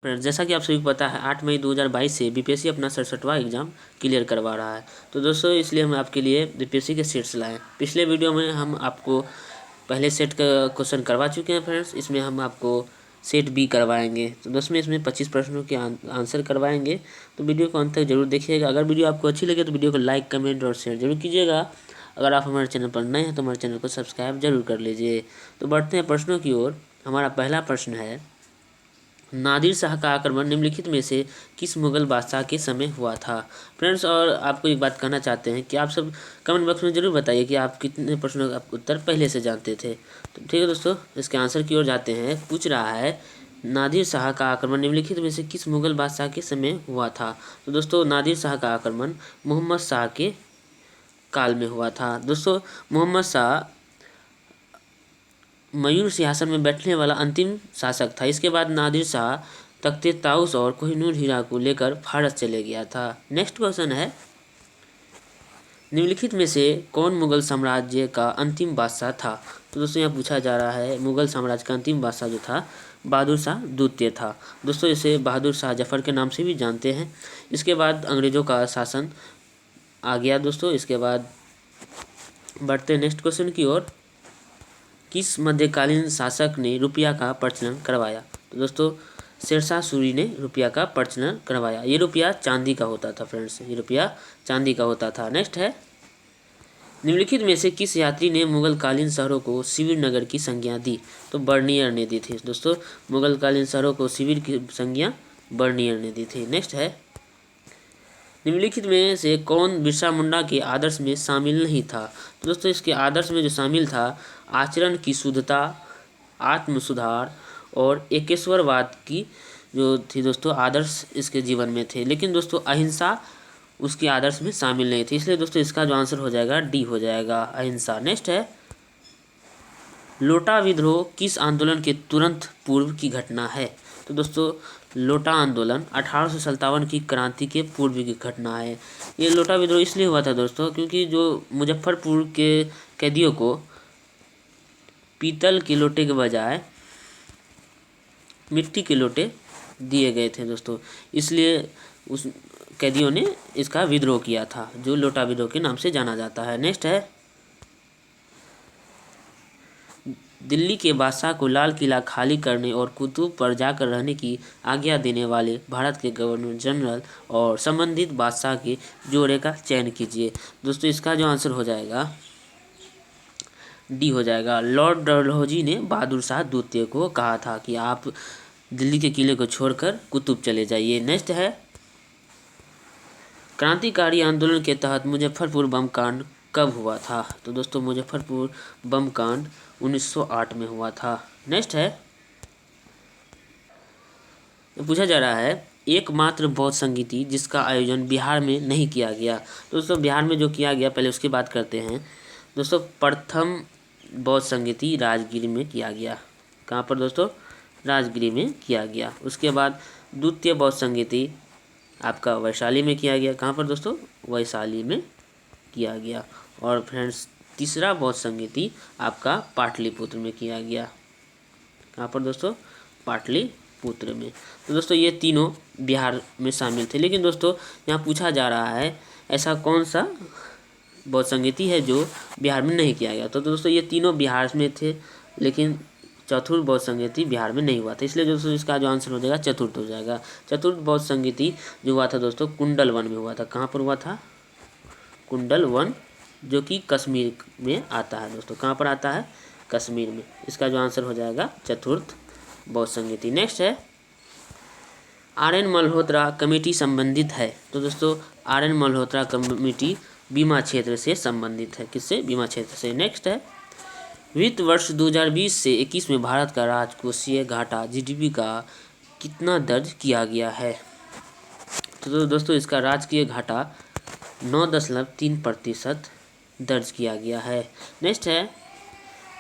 Friends, जैसा कि आप सभी को पता है 8 मई 2022 से बीपीएससी अपना 67वां एग्ज़ाम क्लियर करवा रहा है। तो दोस्तों इसलिए हम आपके लिए बीपीएससी के सेट्स लाए हैं। पिछले वीडियो में हम आपको पहले सेट का क्वेश्चन करवा चुके हैं फ्रेंड्स। इसमें हम आपको सेट बी करवाएंगे। तो दोस्तों इसमें 25 प्रश्नों के आंसर करवाएंगे। तो वीडियो को अंत तक जरूर देखिएगा। अगर वीडियो आपको अच्छी लगे तो वीडियो को लाइक, कमेंट और शेयर जरूर कीजिएगा। अगर आप हमारे चैनल पर नए हैं तो हमारे चैनल को सब्सक्राइब जरूर कर लीजिए। तो बढ़ते हैं प्रश्नों की ओर। हमारा पहला प्रश्न है, नादिर शाह का आक्रमण निम्नलिखित में से किस मुगल बादशाह के समय हुआ था। फ्रेंड्स, और आपको एक बात कहना चाहते हैं कि आप सब कमेंट बॉक्स में जरूर बताइए कि आप कितने प्रश्नों का उत्तर पहले से जानते थे। तो ठीक है दोस्तों, इसके आंसर की ओर जाते हैं। पूछ रहा है, नादिर शाह का आक्रमण निम्नलिखित में से किस मुगल बादशाह के समय हुआ था। तो दोस्तों नादिर शाह का आक्रमण मोहम्मद शाह के काल में हुआ था। दोस्तों मोहम्मद शाह मयूर सिंहासन में बैठने वाला अंतिम शासक था। इसके बाद नादिर शाह तख्ते ताउस और कोहिनूर हीरा को लेकर फारस चले गया था। नेक्स्ट क्वेश्चन है, निम्नलिखित में से कौन मुगल साम्राज्य का अंतिम बादशाह था। तो दोस्तों यहाँ पूछा जा रहा है, मुगल साम्राज्य का अंतिम बादशाह जो था बहादुर शाह द्वितीय था। दोस्तों इसे बहादुर शाह जफर के नाम से भी जानते हैं। इसके बाद अंग्रेज़ों का शासन आ गया। दोस्तों इसके बाद बढ़ते नेक्स्ट क्वेश्चन की ओर। किस मध्यकालीन शासक ने रुपया का प्रचलन करवाया। तो दोस्तों शेरशाह सूरी ने रुपया का प्रचलन करवाया। ये रुपया चांदी का होता था फ्रेंड्स, ये रुपया चांदी का होता था। नेक्स्ट है, निम्नलिखित में से किस यात्री ने मुगलकालीन शहरों को शिविर नगर की संज्ञा दी। तो बर्नियर ने दी थी। दोस्तों मुगलकालीन शहरों को शिविर की संज्ञा बर्नियर ने दी थी। नेक्स्ट है, निम्नलिखित में से कौन बिरसा मुंडा के आदर्श में शामिल नहीं था। तो दोस्तों इसके आदर्श में जो शामिल था, आचरण की शुद्धता, आत्म सुधार और एकेश्वरवाद की जो थी दोस्तों आदर्श इसके जीवन में थे। लेकिन दोस्तों अहिंसा उसके आदर्श में शामिल नहीं थी। इसलिए दोस्तों इसका जो आंसर हो जाएगा डी हो जाएगा, अहिंसा। नेक्स्ट है, लोटा विद्रोह किस आंदोलन के तुरंत पूर्व की घटना है। तो दोस्तों लोटा आंदोलन 1857 की क्रांति के पूर्व की घटना है। ये लोटा विद्रोह इसलिए हुआ था दोस्तों क्योंकि जो मुजफ्फरपुर के कैदियों को पीतल के लोटे के बजाय मिट्टी के लोटे दिए गए थे दोस्तों, इसलिए उस कैदियों ने इसका विद्रोह किया था, जो लोटा विद्रोह के नाम से जाना जाता है। नेक्स्ट है, दिल्ली के बादशाह को लाल किला खाली करने और कुतुब पर जाकर रहने की आज्ञा देने वाले भारत के गवर्नर जनरल और संबंधित बादशाह के जोड़े का चयन कीजिए। दोस्तों इसका जो आंसर हो जाएगा डी हो जाएगा। लॉर्ड डलहौजी ने बहादुर शाह द्वितीय को कहा था कि आप दिल्ली के किले को छोड़कर कुतुब चले जाइए। नेक्स्ट है, क्रांतिकारी आंदोलन के तहत मुजफ्फरपुर बम कांड कब हुआ था। तो दोस्तों मुजफ्फरपुर बम कांड 1908 में हुआ था। नेक्स्ट है, पूछा जा रहा है, एकमात्र बौद्ध संगीति जिसका आयोजन बिहार में नहीं किया गया। तो दोस्तों बिहार में जो किया गया पहले उसकी बात करते हैं। दोस्तों प्रथम बौद्ध संगीति राजगीर में किया गया। कहाँ पर दोस्तों, राजगीर में किया गया। उसके बाद द्वितीय बौद्ध संगीति आपका वैशाली में किया गया। कहाँ पर दोस्तों, वैशाली में किया गया। और फ्रेंड्स तीसरा बौद्ध संगीति आपका पाटलिपुत्र में किया गया। कहाँ पर दोस्तों, पाटलिपुत्र में। तो दोस्तों ये तीनों बिहार में शामिल थे। लेकिन दोस्तों यहाँ पूछा जा रहा है ऐसा कौन सा बौद्ध संगीति है जो बिहार में नहीं किया गया। तो दोस्तों ये तीनों बिहार में थे, लेकिन चतुर्थ बौद्ध संगीति बिहार में नहीं हुआ था। इसलिए दोस्तों इसका जो आंसर हो जाएगा चतुर्थ हो जाएगा। चतुर्थ बौद्ध संगीति जो हुआ था दोस्तों कुंडल वन में हुआ था। कहाँ पर हुआ था, कुंडल वन, जो कि कश्मीर में आता है दोस्तों। कहाँ पर आता है, कश्मीर में। इसका जो आंसर हो जाएगा चतुर्थ बौद्ध संगीति। नेक्स्ट है, आर.एन. मल्होत्रा कमेटी संबंधित है। तो दोस्तों आर.एन. मल्होत्रा कमेटी बीमा क्षेत्र से संबंधित है। किससे, बीमा क्षेत्र से। नेक्स्ट है, वित्त वर्ष 2020 से 21 में भारत का राजकोषीय घाटा जीडीपी का कितना दर्ज किया गया है। तो दोस्तों इसका राजकीय घाटा 9.3% दर्ज किया गया है। नेक्स्ट है,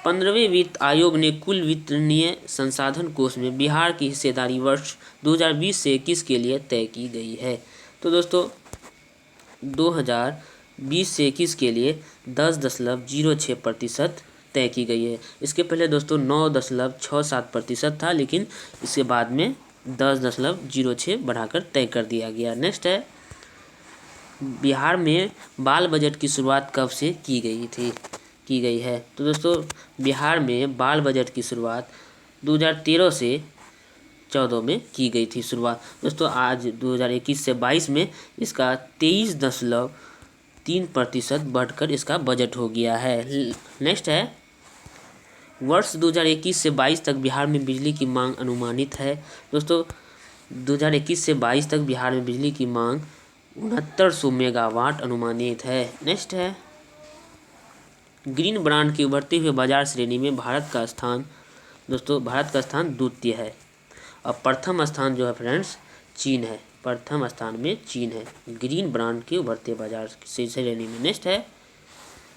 15वें वित्त आयोग ने कुल वित्तीय संसाधन कोष में बिहार की हिस्सेदारी वर्ष 2020 से 21 के लिए तय की गई है। तो दोस्तों 2020 से 21 के लिए 10.06% तय की गई है। इसके पहले दोस्तों 9.67% था, लेकिन इसके बाद में 10.06 बढ़ाकर तय कर दिया गया। नेक्स्ट है, बिहार में बाल बजट की शुरुआत कब से की गई है? तो दोस्तों बिहार में बाल बजट की शुरुआत 2013 से 14 में की गई थी शुरुआत। दोस्तों आज 2021 से 22 में इसका 23.3% बढ़कर इसका बजट हो गया है। नेक्स्ट है, वर्ष 2021 से 22 तक बिहार में बिजली की मांग अनुमानित है। दोस्तों 2021 से 22 तक बिहार में बिजली की मांग 6900 मेगावाट अनुमानित है। नेक्स्ट है, ग्रीन ब्रांड की उभरते हुए बाजार श्रेणी में भारत का स्थान, दोस्तों भारत का स्थान द्वितीय है और प्रथम स्थान जो है फ्रेंड्स चीन है। प्रथम स्थान में चीन है ग्रीन ब्रांड के उभरते बाजार श्रेणी में। नेक्स्ट है,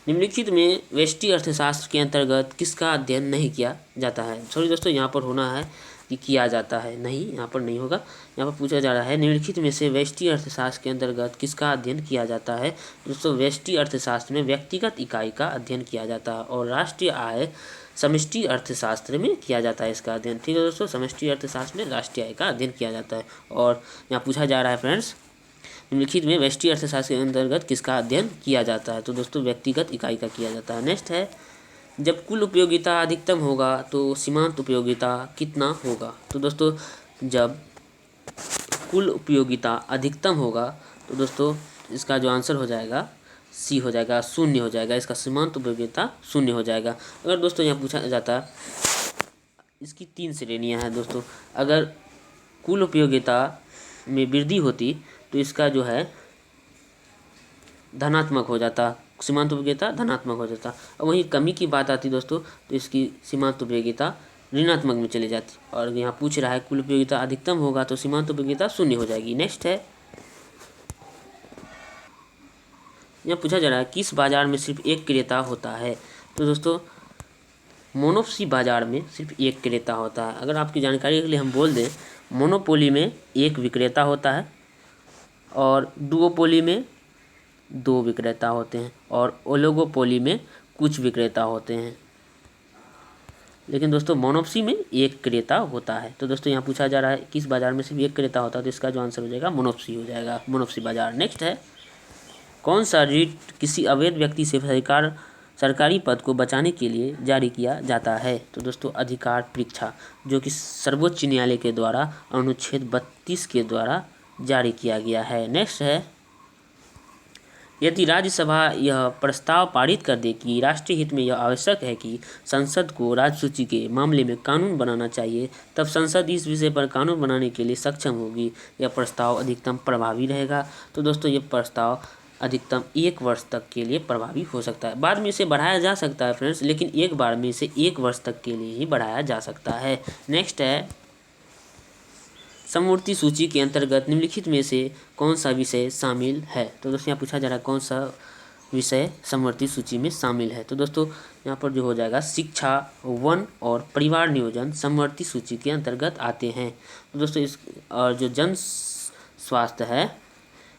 निम्नलिखित में व्यष्टि अर्थशास्त्र के अंतर्गत किसका अध्ययन नहीं किया जाता है? सॉरी दोस्तों, यहाँ पर होना है कि किया जाता है, नहीं यहाँ पर नहीं होगा। यहाँ पर पूछा जा रहा है निम्नलिखित में से व्यष्टि अर्थशास्त्र के अंतर्गत किसका अध्ययन किया जाता है? दोस्तों व्यष्टि अर्थशास्त्र में व्यक्तिगत इकाई का अध्ययन किया जाता है और राष्ट्रीय आय समष्टि अर्थशास्त्र में किया जाता है इसका अध्ययन। ठीक है दोस्तों, समष्टि अर्थशास्त्र में राष्ट्रीय आय का अध्ययन किया जाता है। और यहाँ पूछा जा रहा है फ्रेंड्स निम्नलिखित में व्यष्टि अर्थशास्त्र के अंतर्गत किसका अध्ययन किया जाता है? तो दोस्तों व्यक्तिगत इकाई का किया जाता है। नेक्स्ट है, जब कुल उपयोगिता अधिकतम होगा तो सीमांत उपयोगिता कितना होगा? तो दोस्तों जब कुल उपयोगिता अधिकतम होगा तो दोस्तों इसका जो आंसर हो जाएगा सी हो जाएगा, शून्य हो जाएगा। इसका सीमांत उपयोगिता शून्य हो जाएगा। अगर दोस्तों यहाँ पूछा जाता, इसकी 3 श्रेणियाँ हैं दोस्तों। अगर कुल उपयोगिता में वृद्धि होती तो इसका जो है धनात्मक हो जाता, सीमांत उपयोगिता धनात्मक हो जाता। और वहीं कमी की बात आती दोस्तों तो इसकी सीमांत उपयोगिता ऋणात्मक में चली जाती। और यहाँ पूछ रहा है कुल उपयोगिता अधिकतम होगा तो सीमांत उपयोगिता शून्य हो जाएगी। नेक्स्ट है, यहाँ पूछा जा रहा है किस बाजार में सिर्फ एक क्रेता होता है? तो दोस्तों मोनोपोली बाजार में सिर्फ एक क्रेता होता है। अगर आपकी जानकारी के लिए हम बोल दें, मोनोपोली में एक विक्रेता होता है और डुओपोली में 2 विक्रेता होते हैं और ओलिगोपोली में कुछ विक्रेता होते हैं। लेकिन दोस्तों मोनोपोली में एक क्रेता होता है। तो दोस्तों यहाँ पूछा जा रहा है किस बाजार में सिर्फ एक क्रेता होता है, तो इसका जो आंसर हो जाएगा मोनोपोली हो जाएगा, मोनोपोली बाजार। नेक्स्ट है, कौन सा रिट किसी अवैध व्यक्ति से सरकारी पद को बचाने के लिए जारी किया जाता है? तो दोस्तों अधिकार परीक्षा, जो कि सर्वोच्च न्यायालय के द्वारा अनुच्छेद 32 के द्वारा जारी किया गया है। नेक्स्ट है, यदि राज्यसभा यह प्रस्ताव पारित कर दे कि राष्ट्रीय हित में यह आवश्यक है कि संसद को राज्य सूची के मामले में कानून बनाना चाहिए, तब संसद इस विषय पर कानून बनाने के लिए सक्षम होगी। यह प्रस्ताव अधिकतम प्रभावी रहेगा। तो दोस्तों ये प्रस्ताव अधिकतम 1 वर्ष तक के लिए प्रभावी हो सकता है। बाद में इसे बढ़ाया जा सकता है फ्रेंड्स, लेकिन एक बार में इसे 1 वर्ष तक के लिए ही बढ़ाया जा सकता है। नेक्स्ट है, समवर्ती सूची के अंतर्गत निम्नलिखित में से कौन सा विषय शामिल है? तो दोस्तों यहाँ पूछा जा रहा है कौन सा विषय समवर्ती सूची में शामिल है। तो दोस्तों यहाँ पर जो हो जाएगा शिक्षा, वन और परिवार नियोजन समवर्ती सूची के अंतर्गत आते हैं। तो दोस्तों इस और जो जन स्वास्थ्य है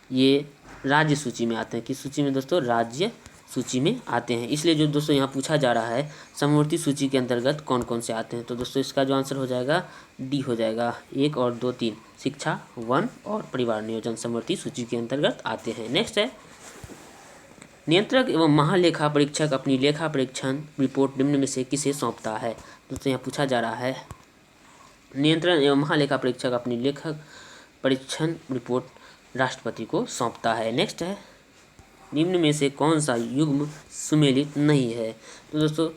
ये राज्य सूची में आते हैं। किस सूची में दोस्तों? राज्य सूची में आते हैं। इसलिए जो दोस्तों यहाँ पूछा जा रहा है समवर्ती सूची के अंतर्गत कौन कौन से आते हैं, तो दोस्तों इसका जो आंसर हो जाएगा डी हो जाएगा। 1 और 2 3 शिक्षा, वन और परिवार नियोजन समवर्ती सूची के अंतर्गत आते हैं। नेक्स्ट है, नियंत्रक एवं महालेखा परीक्षक अपनी लेखा परीक्षण रिपोर्ट निम्न में से किसे सौंपता है? दोस्तों यहाँ पूछा जा रहा है नियंत्रण एवं महालेखा परीक्षक अपनी लेखा परीक्षण रिपोर्ट राष्ट्रपति को सौंपता है। नेक्स्ट है, निम्न में से कौन सा युग्म सुमेलित नहीं है? तो दोस्तों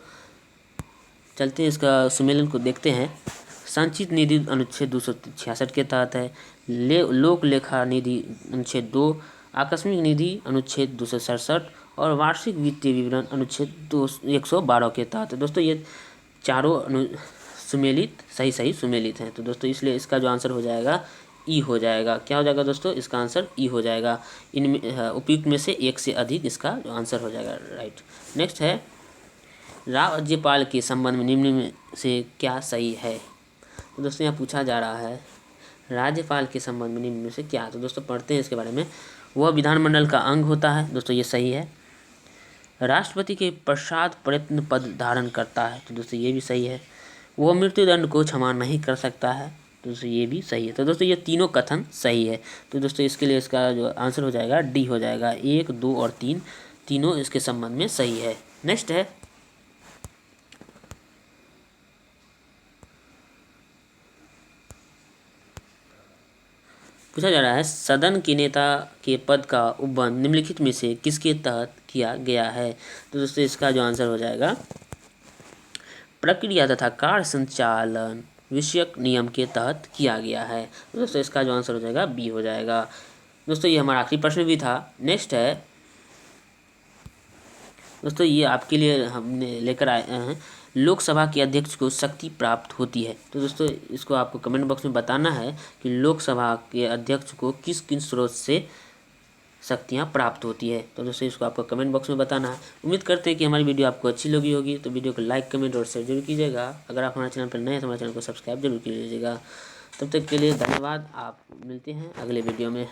चलते हैं इसका सुमेलन को देखते हैं। संचित निधि अनुच्छेद 266 के तहत है, लोक लेखा निधि अनुच्छेद 2, आकस्मिक निधि अनुच्छेद 267 और वार्षिक वित्तीय विवरण अनुच्छेद 112 के तहत है। दोस्तों ये चारों सुमेलित सही सुमेलित हैं। तो दोस्तों इसलिए इसका जो आंसर हो जाएगा ई हो जाएगा। क्या हो जाएगा दोस्तों? इसका आंसर ई हो जाएगा। इनमें उपयुक्त में से एक से अधिक इसका जो आंसर हो जाएगा राइट। नेक्स्ट है, राज्यपाल के संबंध में निम्न में से क्या सही है? तो दोस्तों यहाँ पूछा जा रहा है राज्यपाल के संबंध में निम्न में से क्या। तो दोस्तों पढ़ते हैं इसके बारे में। वह विधानमंडल का अंग होता है। दोस्तों ये सही है। राष्ट्रपति के पश्चात प्रयत्न पद धारण करता है। तो दोस्तों ये भी सही है। वह मृत्युदंड को क्षमा नहीं कर सकता है। तो दोस्तों ये भी सही है। तो दोस्तों ये तीनों कथन सही है। तो दोस्तों इसके लिए इसका जो आंसर हो जाएगा डी हो जाएगा। 1, 2 और 3 तीनों इसके संबंध में सही है। नेक्स्ट है पूछा जा रहा है सदन के नेता के पद का उपबंध निम्नलिखित में से किसके तहत किया गया है। तो दोस्तों इसका जो आंसर हो जाएगा प्रक्रिया तथा कार्य संचालन विषयक नियम के तहत किया गया है। तो दोस्तों इसका जो आंसर हो जाएगा बी हो जाएगा। दोस्तों ये हमारा आखिरी प्रश्न भी था। नेक्स्ट है दोस्तों ये आपके लिए हमने लेकर आए हैं लोकसभा के अध्यक्ष को शक्ति प्राप्त होती है। तो दोस्तों इसको आपको कमेंट बॉक्स में बताना है कि लोकसभा के अध्यक्ष को किस किन स्रोत से शक्तियाँ प्राप्त होती है। तो दोस्तों इसको आपको कमेंट बॉक्स में बताना है। उम्मीद करते हैं कि हमारी वीडियो आपको अच्छी लगी होगी। तो वीडियो को लाइक, कमेंट और शेयर जरूर कीजिएगा। अगर आप हमारे चैनल पर नए हैं तो हमारे चैनल को सब्सक्राइब जरूर कीजिएगा। तब तक के लिए धन्यवाद। आप मिलते हैं अगले वीडियो में।